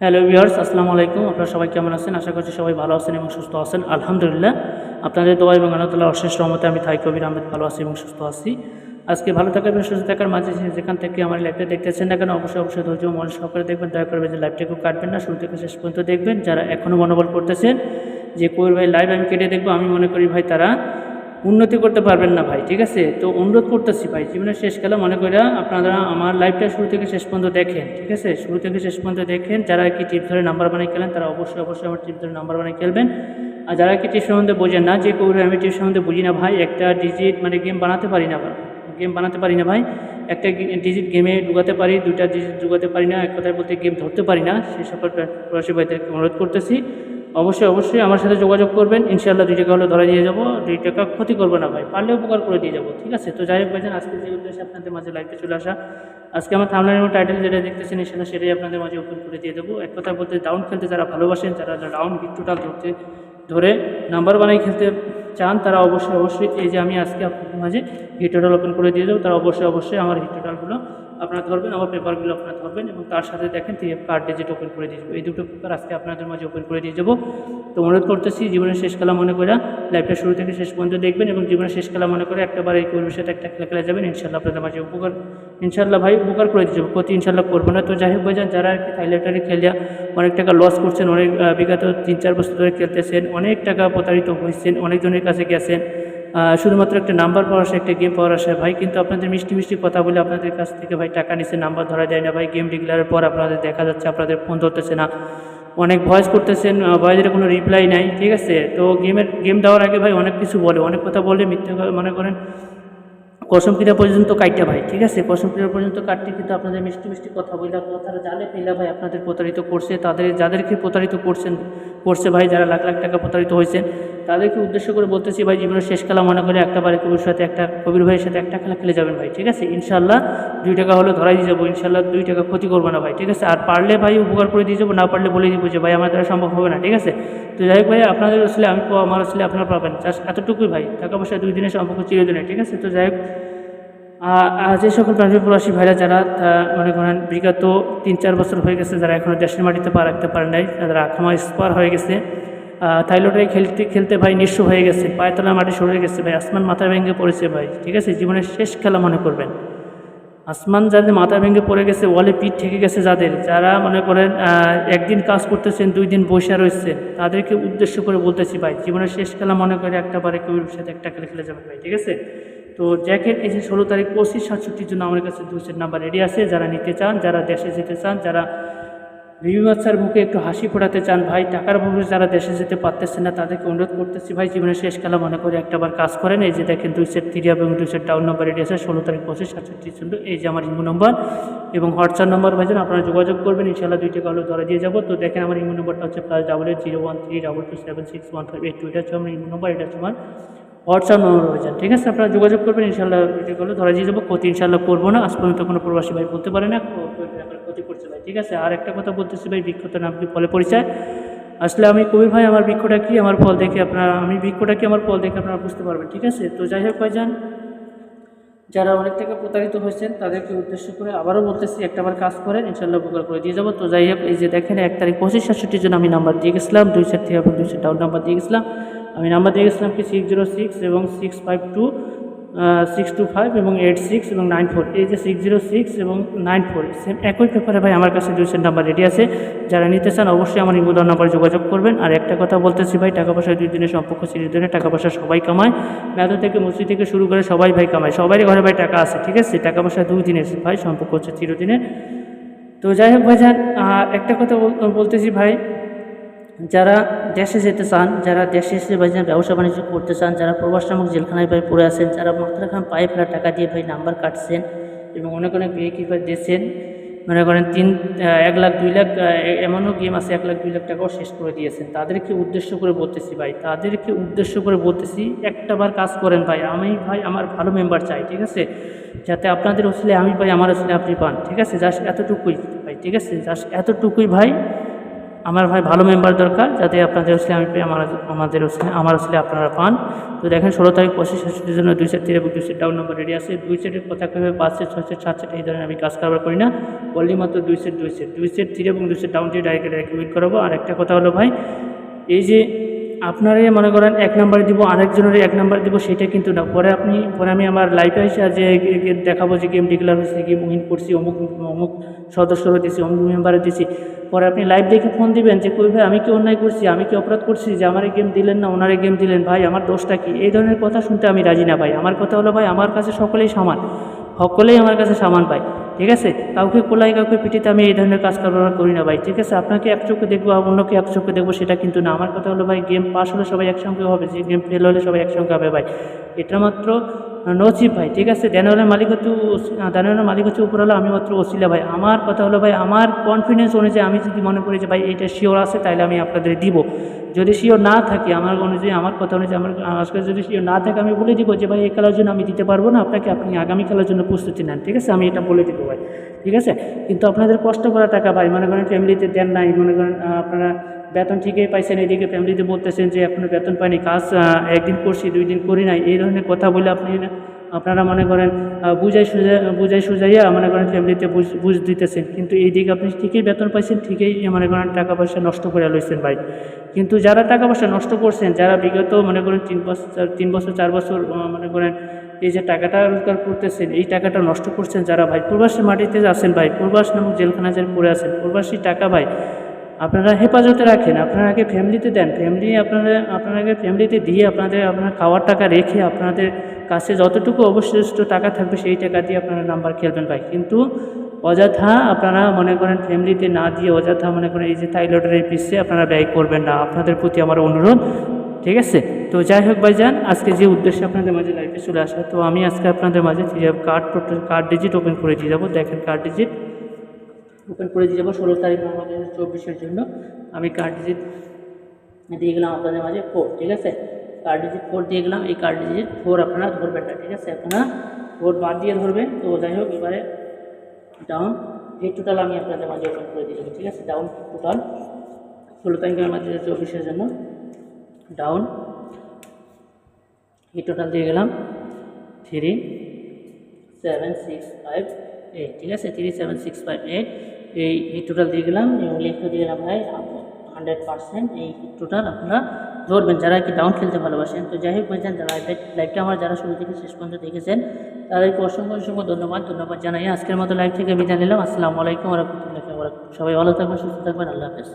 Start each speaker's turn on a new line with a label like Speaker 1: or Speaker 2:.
Speaker 1: Hello viewers, আসসালামু আলাইকুম। আপনারা সবাই কেমন আছেন? আশা করছি সবাই ভালো আছেন এবং সুস্থ আছেন। আলহামদুলিল্লাহ, আপনাদের দোয়া এবং আল্লাহ তাআলার অশেষ রহমতে আমি থাই কবির আহমেদ ভালো আছি এবং সুস্থ আছি। আজকে ভালো থাকার এবং সুস্থ থাকার মাঝে যেখান থেকে আমার লাইভটা দেখতেছেন না কেন, অবশ্যই ধৈর্য ও মন সহকারে দেখবেন। দয়া করে যে লাইভটাকে কাটবেন না, শুরু থেকে শেষ পর্যন্ত দেখবেন। যারা এখনও মনোবল করতেছেন যে কবির ভাই লাইভ আমি কেটে দেখবো, আমি মনে করি ভাই তারা উন্নতি করতে পারবেন না ভাই, ঠিক আছে? তো অনুরোধ করতেছি ভাই, জীবনের শেষ খেলা মনে করে আপনারা আমার লাইভটা শুরু থেকে শেষ পর্যন্ত দেখেন, ঠিক আছে? শুরু থেকে শেষ পর্যন্ত দেখেন। যারা কি টিপ ধরে নাম্বার বানিয়ে খেলেন তারা অবশ্যই আমার টিপ ধরে নাম্বার বানিয়ে খেলবেন। আর যারা কি টিপ সম্বন্ধে বোঝেন না, যে কৌরে আমি টিপ সম্বন্ধে বুঝি না ভাই, একটা ডিজিট মানে গেম বানাতে পারি না ভাই, একটা ডিজিট গেমে ঢুকাতে পারি, দুইটা ডিজিট ঢুকাতে পারি না, এক কথায় বলতে গেম ধরতে পারি না। সেই সকল প্রবাসী ভাইদেরকে অনুরোধ করতেছি অবশ্যই আমার সাথে যোগাযোগ করবেন। ইনশাআল্লাহ 2 টাকা হলে ধরা দিয়ে যাবো, 2 টাকা ক্ষতি করবো না ভাই, পারলে উপকার করে দিয়ে যাবো, ঠিক আছে? তো যাই হোক ভাইজান, আজকে যে উদ্দেশ্যে আপনাদের মাঝে লাইভে চলে আসা, আজকে আমার থাম্বনেল এবং টাইটেল যেটা দেখতেছেন ইনশাআল্লাহ সেটাই আপনাদের মাঝে ওপেন করে দিয়ে দেবো। এক কথা বলতে ডাউন খেলতে যারা ভালোবাসেন, যারা ডাউন হিট টোটাল ধরে নাম্বার বানাই খেলতে চান, তারা অবশ্যই এই যে আমি আজকে আপনাদের মাঝে হিট টোটাল ওপেন করে দিয়ে যাবো। তারা অবশ্যই আমার হিট টোটালগুলো আপনারা ধরবেন, আমার পেপারগুলো আপনারা ধরবেন এবং তার সাথে দেখেন টিএফ কার্ড ডিজিট ওপেন করে দিয়ে যাবো। এই দুটো পেপার আজকে আপনাদের মাঝে ওপেন করে দিয়ে যাবো। তো অনুরোধ করতেছি, জীবনের শেষ খেলা মনে করে লাইভটা শুরু থেকে শেষ পর্যন্ত দেখবেন এবং জীবনের শেষ খেলা মনে করে একটাবার এই কবির সাথে একটা খেলা যাবেন। ইনশাআল্লাহ আপনাদের মাঝে ইনশাআল্লাহ ভাই উপকার করে দিয়ে যাবো, ক্ষতি ইনশাআল্লাহ করবো না। তো যাই হোক ভাইজান, যারা আর কি থাইল্যান্ডে খেলিয়া অনেক টাকা লস করছেন, অনেক বিগত 3-4 বছর ধরে খেলতেছেন, অনেক টাকা প্রতারিত হয়েছেন, অনেকজনের কাছে গেছেন শুধুমাত্র একটা নাম্বার পাওয়ার আশায়, একটা গেম পাওয়ার আশায় ভাই, কিন্তু আপনাদের মিষ্টি কথা বলে আপনাদের কাছ থেকে ভাই টাকা নিচ্ছে, নাম্বার ধরা যায় না ভাই। গেম ডিক্লেয়ারের পর আপনাদের দেখা যাচ্ছে আপনাদের ফোন ধরতেছে না, অনেক ভয়েস করতেছেন, ভয়েসের কোনো রিপ্লাই নাই, ঠিক আছে? তো গেম দেওয়ার আগে ভাই অনেক কিছু বলে, অনেক কথা বলে, মিথ্যে মনে করেন কসম কিনা পর্যন্ত কাটটা ভাই, ঠিক আছে? কসম কিনা পর্যন্ত কাটতে কিন্তু আপনাদের মিষ্টি কথা বইলা, কথাটা জালে ফেলা ভাই আপনাদের প্রতারিত করছে। যাদেরকে প্রতারিত করছে ভাই, যারা লাখ লাখ টাকা প্রতারিত হয়েছেন, তাদেরকে উদ্দেশ্য করে বলতেছি ভাই, জীবনের শেষ খেলা মনে করে একটাবারে কবির ভাইয়ের সাথে একটা খেলা খেলে যাবেন ভাই, ঠিক আছে? ইনশাআল্লাহ 2 টাকা হলে ধরাই দিয়ে যাবো, ইনশাআল্লাহ 2 টাকা ক্ষতি করবো না ভাই, ঠিক আছে? আর পারলে ভাই উপকার করে দিয়ে যাবো, না পারলে বলে দিব যে ভাই আমার দ্বারা সম্ভব হবে না, ঠিক আছে? তো যাই হোক ভাই, আপনাদের আসলে আমি পাবো, আমার আসলে আপনারা পাবেন, জাস্ট এতটুকুই ভাই। টাকা পয়সা 2 দিনের সম্পর্ক চিরদিনের, ঠিক আছে? তো যাই হোক, যে সকল প্রাণী প্রবাসী ভাইরা যারা মনে করেন বিগত 3-4 বছর হয়ে গেছে, যারা এখনও দেশের মাটিতে পা রাখতে পারেন নাই, যারা আখামা স্পার হয়ে গেছে, থাইলটাই খেলতে ভাই নিঃস্ব হয়ে গেছে, পায়ের তলার মাটি সরে গেছে ভাই, আসমান মাথা ভেঙে পড়েছে ভাই, ঠিক আছে? জীবনের শেষ খেলা মনে করবেন। আসমান যাদের মাথা ভেঙে পড়ে গেছে, ওয়ালে পিঠ ঠেকে গেছে, যারা মনে করেন একদিন কাজ করতেছেন, 2 দিন বসে রয়েছেন, তাদেরকে উদ্দেশ্য করে বলতেছি ভাই, জীবনের শেষ খেলা মনে করে একটাবারে কবির সাথে একটা খেলে যাবেন ভাই, ঠিক আছে? তো জ্যাকেট এই যে 16 তারিখ 25-67 জন্য আমার কাছে 2 সেট নাম্বার রেডি আছে। যারা নিতে চান, যারা দেশে যেতে চান, যারা বিবি বাচ্চার মুখে একটু হাসি ফোটাতে চান ভাই, টাকার অভাবে যারা দেশে যেতে পারতেছেন না, তাদেরকে অনুরোধ করতেছি ভাই, জীবনের শেষ খেলা মনে করে একটাবার কাজ করেন। এই যে দেখেন 2 সেট 3 এবং 2 সেট ডাউন নাম্বার রেডি আছে 16 তারিখ 25-67 জন্য। এই যে আমার ইমো নম্বর এবং হোয়াটসঅ্যাপ নম্বর ভাইজান, আপনারা যোগাযোগ করবেন, ইনশাআল্লাহ 2 টাকা হলে ধরে দিয়ে যাবো। তো দেখেন আমার ইমো নম্বরটা হচ্ছে +880132276158। এটা হচ্ছে আমার ইমো নম্বর, এটা হচ্ছে আমার হোয়াটসঅ্যাপ নম্বর হয়ে যান, ঠিক আছে? আপনারা যোগাযোগ করবেন, ইনশাআল্লাহ ভিডিও কলে ধরা দিয়ে যাবো, ক্ষতি ইনশাআল্লাহ করবো না। আজ পর্যন্ত কোনো প্রবাসী ভাই বলতে পারে না ক্ষতি করছে ভাই, ঠিক আছে? আর একটা কথা বলতেছি ভাই, বৃক্ষতার নাম কি ফলে পরিচয়? আসলে আমি কবির ভাই, আমার বৃক্ষটা কি আমার ফল দেখে আমার ফল দেখে আপনারা বুঝতে পারবেন, ঠিক আছে? তো যাই হোক ভাইজান, যারা অনেক টাকা প্রতারিত হয়েছেন তাদেরকে উদ্দেশ্য করে আবারও বলতেছি, একটাবার কাজ করেন, ইনশাআল্লাহ উপকার করে দিয়ে যাবো। তো যাই হোক, এই যে দেখেন 1 তারিখ 25-67 জন্য আমি নাম্বার দিয়ে গেছিলাম, 2 সেট 3 এবং 2 সেট ডাউন নাম্বার দিয়ে গেছিলাম। আমি নাম্বার দিয়ে গেছিলাম কি 606 এবং 652 625 এবং 86 এবং 94। এই যে 606 এবং 94 সেম একই পেপারে ভাই আমার কাছে 2 সেট নাম্বার রেডি আছে। যারা নিতে চান অবশ্যই আমার ইমো নাম্বারে যোগাযোগ করবেন। আর একটা কথা বলতেছি ভাই, টাকা পয়সা 2 দিনের সম্পর্ক চিরদিনের, টাকা পয়সা সবাই কামায়, মেয়াদো থেকে মসজিদ থেকে শুরু করে সবাই ভাই কামায়, সবারই ঘরে ভাই টাকা আছে, ঠিক আছে? টাকা পয়সা 2 দিনের ভাই, সম্পর্ক হচ্ছে চিরদিনের। তো যাই হোক ভাইজান, একটা কথা বলতেছি ভাই, যারা দেশে যেতে চান, যারা দেশে এসে ভাইজান ব্যবসা বাণিজ্য করতে চান, যারা প্রবাস নামক জেলখানায় ভাই পড়ে আছেন, যারা মাত্রা খান পায়ে ফেলা টাকা দিয়ে ভাই নাম্বার কাটছেন এবং অনেক বিয়ে দিয়েছেন, মনে করেন 1 লাখ 2 লাখ, এমনও গেম আছে 1 লাখ 2 লাখ টাকাও শেষ করে দিয়েছেন, তাদেরকে উদ্দেশ্য করে বলতেছি ভাই, একটাবার কাজ করেন ভাই। আমি ভাই আমার ভালো মেম্বার চাই, ঠিক আছে? যাতে আপনাদের আসলে আমি পাই, আমার আসলে আপনি পান, ঠিক আছে? জাস্ট এতটুকুই ভাই, ঠিক আছে? জাস্ট এতটুকুই ভাই। আমার ভাই ভালো মেম্বার দরকার, যাতে আপনাদের আসলে আমি পেয়ে আমার আসলে আপনারা পান। তো দেখেন 16 তারিখ 25 66 জন্য 2 সেট 3 এবং 2 সেট ডাউন নাম্বার রেডি আছে। 2 সেটের কথা কীভাবে 5 সেট 6 সেট 7 সেট এই ধরনের আমি কাজ কারবার করি না, বললি মাত্র 2 সেট 3 এবং 2 সেট ডাউন দিয়ে ডাইরেক্ট রেকমেন্ড করাবো। আর একটা কথা হলো ভাই, এই যে আপনারে মনে করেন 1 নাম্বার দিব, আরেকজনের 1 নাম্বার দিব, সেটা কিন্তু না। পরে আমি আমার লাইফে এসে যে দেখাবো যে গেম ডিক্লার হয়েছে, গেম উইন করছি, অমুক সদস্যরা দিয়েছি, অমুক মেম্বারে দিয়েছি। পরে আপনি লাইভ দেখে ফোন দিবেন যে কই ভাই আমি কি অন্যায় করছি, আমি কি অপরাধ করছি যে আমার গেম দিলেন না, ওনারে গেম দিলেন, ভাই আমার দোষটা কি? এই ধরনের কথা শুনতে আমি রাজি না ভাই। আমার কথা হলো ভাই, আমার কাছে সকলেই সমান, সকলেই আমার কাছে সমান ভাই, ঠিক আছে? কাউকে কোলাই কাউকে পিটিতে আমি এই ধরনের কাজ কারবার করি না ভাই, ঠিক আছে? আপনাকে এক চোখে দেখবো আর অন্যকে এক চোখে দেখবো, সেটা কিন্তু না। আমার কথা হলো ভাই, গেম পাস হলে সবাই একসঙ্গে হবে, যে গেম ফেল হলে সবাই একসঙ্গে হবে ভাই, এটা মাত্র নচিব ভাই, ঠিক আছে? দানিয়ালের মালিক হচ্ছে উপর হলো, আমি মাত্র ওসিলা ভাই। আমার কথা হলো ভাই, আমার কনফিডেন্স অনুযায়ী আমি যদি মনে করি যে ভাই এটা শিওর আছে, তাহলে আমি আপনাদের দিব। যদি শিওর না থাকে আমার অনুযায়ী, আমার কথা অনুযায়ী, আমার কাছে যদি শিওর না থাকে, আমি বলে দিব যে ভাই এই খেলার জন্য আমি দিতে পারবো না আপনাকে, আপনি আগামী খেলার জন্য প্রস্তুতি নেন, ঠিক আছে? আমি এটা বলে দিব ভাই, ঠিক আছে? কিন্তু আপনাদের কষ্ট করা টাকা ভাই, মনে করেন ফ্যামিলিতে দেন নাই, মনে করেন আপনারা বেতন ঠিকই পাইছেন, এদিকে ফ্যামিলিতে বলতেছেন যে আপনার বেতন পাইনি, কাজ একদিন করছি 2 দিন করি নাই, এই ধরনের কথা বলে আপনারা মনে করেন বুঝাই সুঝাইয়া মনে করেন ফ্যামিলিতে বুঝ দিতেছেন, কিন্তু এইদিকে আপনি ঠিকই বেতন পাইছেন, ঠিকই মনে করেন টাকা পয়সা নষ্ট করে লইছেন ভাই। কিন্তু যারা টাকা পয়সা নষ্ট করছেন, যারা বিগত মনে করেন 3 বছর 4 বছর মনে করেন এই যে টাকাটা রোজগার করতেছেন, এই টাকাটা নষ্ট করছেন যারা ভাই, প্রবাসী মাটিতে আছেন ভাই, প্রবাস নামক জেলখানা যারা পড়ে আছেন, প্রবাসী টাকা ভাই আপনারা হেফাজতে রাখেন, আপনারা আগে ফ্যামিলিতে দেন, আপনাকে ফ্যামিলিতে দিয়ে আপনার খাওয়ার টাকা রেখে আপনাদের কাছে যতটুকু অবশিষ্ট টাকা থাকবে সেই টাকা দিয়ে আপনারা নাম্বার খেলবেন ভাই। কিন্তু অযথা আপনারা মনে করেন ফ্যামিলিতে না দিয়ে অযথা মনে করেন এই যে থাইলটের পিছিয়ে আপনারা ব্যয় করবেন না, আপনাদের প্রতি আমার অনুরোধ, ঠিক আছে? তো যাই হোক ভাইজান, আজকে যে উদ্দেশ্যে আপনাদের মাঝে লাইভে চলে আসা, তো আমি আজকে আপনাদের মাঝে কার্ড ডিজিট ওপেন করে দিয়ে যাবো। দেখেন কার্ড ডিজিট ওপেন করে দিয়ে যাবো 16 তারিখ 2024 জন্য। আমি কার্ড ডিজিট দিয়ে গেলাম আপনাদের মাঝে 4, ঠিক আছে? কার্ড ডিজিট 4 দিয়ে গেলাম। এই কার্ড ডিজিট 4 আপনারা ধরবেন না, ঠিক আছে? আপনারা 4 বাদ দিয়ে ধরবেন। তো যাই হোক, এবারে ডাউন এই টোটাল আমি আপনাদের মাঝে ওপেন করে দিয়ে যাবো, ঠিক আছে? ডাউন টোটাল 16 তারিখ 2024 জন্য ডাউন এই টোটাল দিয়ে গেলাম 37658, ঠিক আছে? 37658 এই টোটাল দিয়ে গেলাম এবং লিখতে দিয়ে গেলাম ভাই 100%। এই টোটাল আপনারা ধরবেন যারা কি ডাউন খেলতে ভালোবাসেন। তো যাই হোক ভাইজান, যারা লাইভটা আমার যারা শুরু থেকে শেষ পর্যন্ত দেখেছেন তাদেরকে অসংখ্য ধন্যবাদ জানাই। আজকের মতো লাইভ থেকে বিদায় নিলাম। আসসালামু আলাইকুম ওয়া রাহমাতুল্লাহি ওয়া বারাকাতুহু। সবাই ভালো থাকবেন, সুস্থ থাকবেন, আল্লাহ হাফেজ।